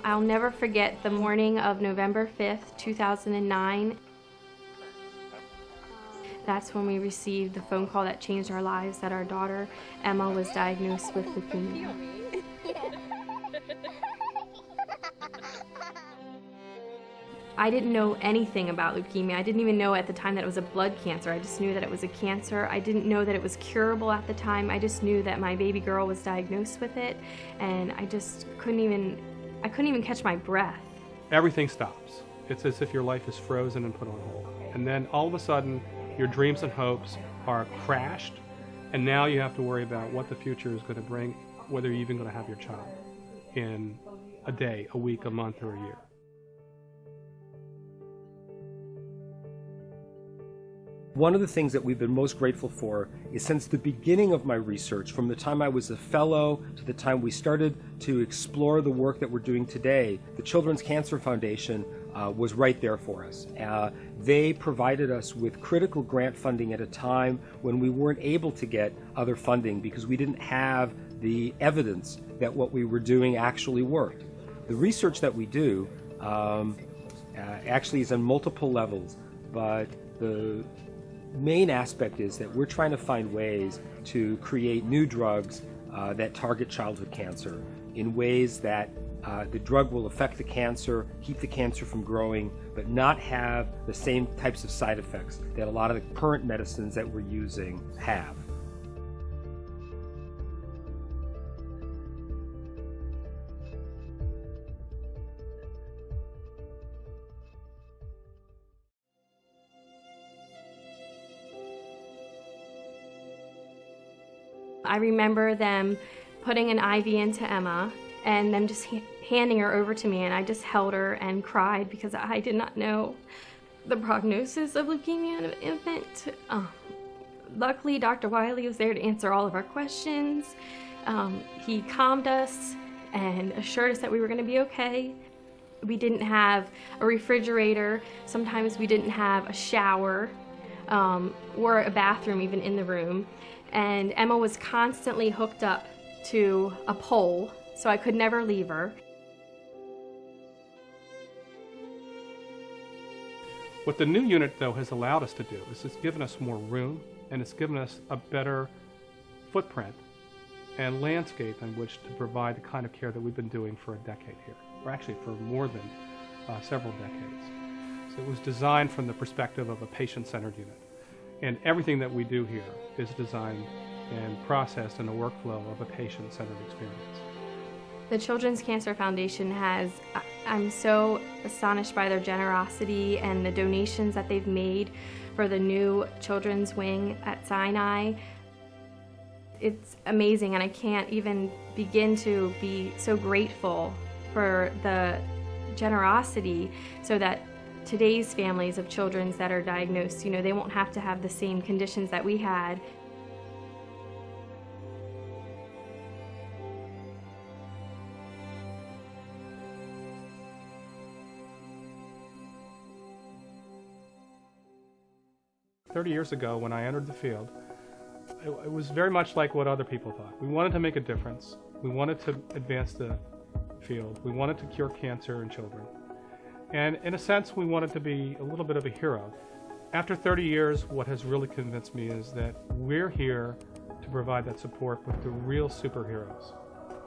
I'll never forget the morning of November 5th, 2009. That's when we received the phone call that changed our lives, that our daughter, Emma, was diagnosed with leukemia. I didn't know anything about leukemia. I didn't even know at the time that it was a blood cancer. I just knew that it was a cancer. I didn't know that it was curable at the time. I just knew that my baby girl was diagnosed with it, and I just couldn't even catch my breath. Everything stops. It's as if your life is frozen and put on hold. And then all of a sudden, your dreams and hopes are crashed, and now you have to worry about what the future is going to bring, whether you're even going to have your child in a day, a week, a month, or a year. One of the things that we've been most grateful for is since the beginning of my research, from the time I was a fellow to the time we started to explore the work that we're doing today, the Children's Cancer Foundation was right there for us. They provided us with critical grant funding at a time when we weren't able to get other funding because we didn't have the evidence that what we were doing actually worked. The research that we do actually is on multiple levels, but the main aspect is that we're trying to find ways to create new drugs that target childhood cancer in ways that the drug will affect the cancer, keep the cancer from growing, but not have the same types of side effects that a lot of the current medicines that we're using have. I remember them putting an IV into Emma and them just handing her over to me, and I just held her and cried because I did not know the prognosis of leukemia in an infant. Luckily, Dr. Wiley was there to answer all of our questions. He calmed us and assured us that we were going to be okay. We didn't have a refrigerator. Sometimes we didn't have a shower or a bathroom even in the room. And Emma was constantly hooked up to a pole, so I could never leave her. What the new unit, though, has allowed us to do is it's given us more room, and it's given us a better footprint and landscape in which to provide the kind of care that we've been doing for a decade here, or actually for more than several decades. So it was designed from the perspective of a patient-centered unit. And everything that we do here is designed and processed in a workflow of a patient-centered experience. The Children's Cancer Foundation I'm so astonished by their generosity and the donations that they've made for the new children's wing at Sinai. It's amazing, and I can't even begin to be so grateful for the generosity so that today's families of children that are diagnosed, they won't have to have the same conditions that we had. "30 years ago, when I entered the field, it was very much like what other people thought. We wanted to make a difference. We wanted to advance the field. We wanted to cure cancer in children. And in a sense, we wanted to be a little bit of a hero. After 30 years, what has really convinced me is that we're here to provide that support, but the real superheroes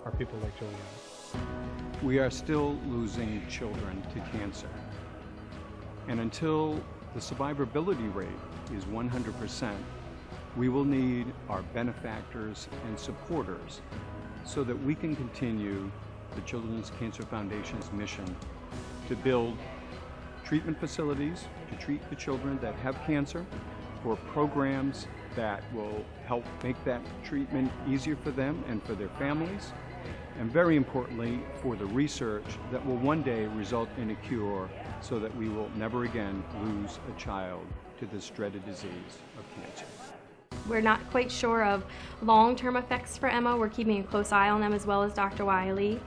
are people like Juliana. We are still losing children to cancer. And until the survivability rate is 100%, we will need our benefactors and supporters so that we can continue the Children's Cancer Foundation's mission to build treatment facilities to treat the children that have cancer, for programs that will help make that treatment easier for them and for their families, and very importantly, for the research that will one day result in a cure so that we will never again lose a child to this dreaded disease of cancer. We're not quite sure of long-term effects for Emma. We're keeping a close eye on them, as well as Dr. Wiley.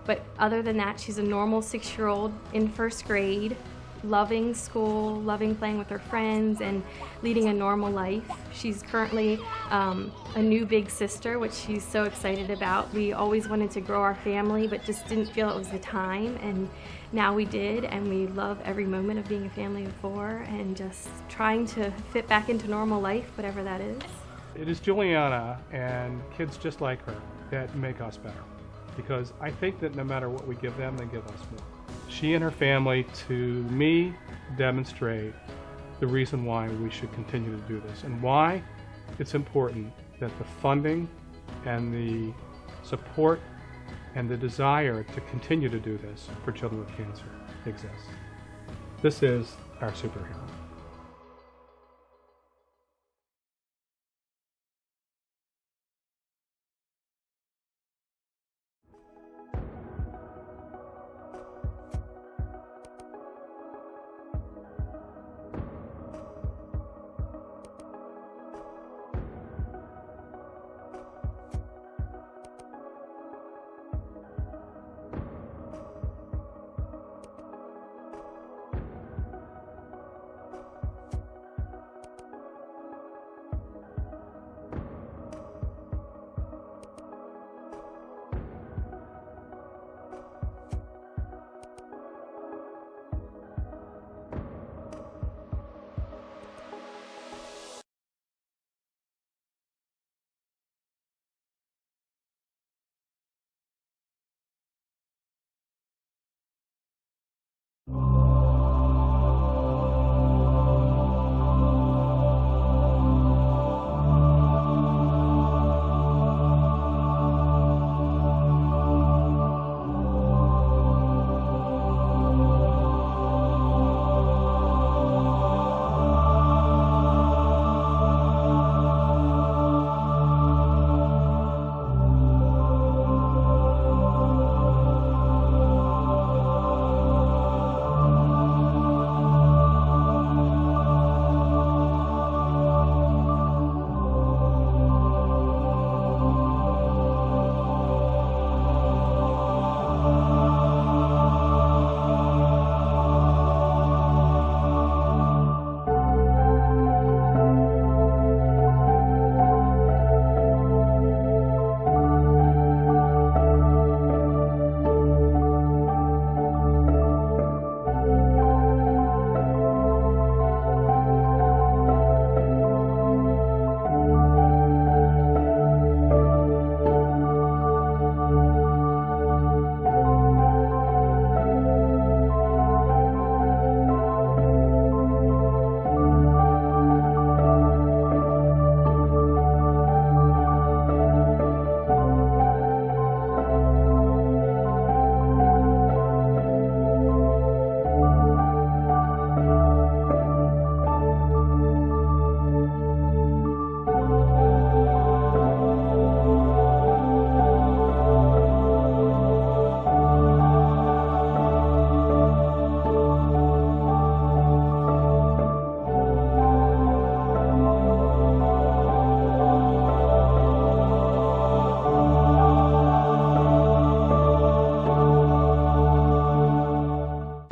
But other than that, she's a normal 6-year-old in first grade. loving school, loving playing with her friends, and leading a normal life. She's currently a new big sister, which she's so excited about. We always wanted to grow our family, but just didn't feel it was the time, and now we did, and we love every moment of being a family of 4 and just trying to fit back into normal life, whatever that is. It is Juliana and kids just like her that make us better, because I think that no matter what we give them, they give us more. She and her family, to me, demonstrate the reason why we should continue to do this, and why it's important that the funding and the support and the desire to continue to do this for children with cancer exists. This is our superhero.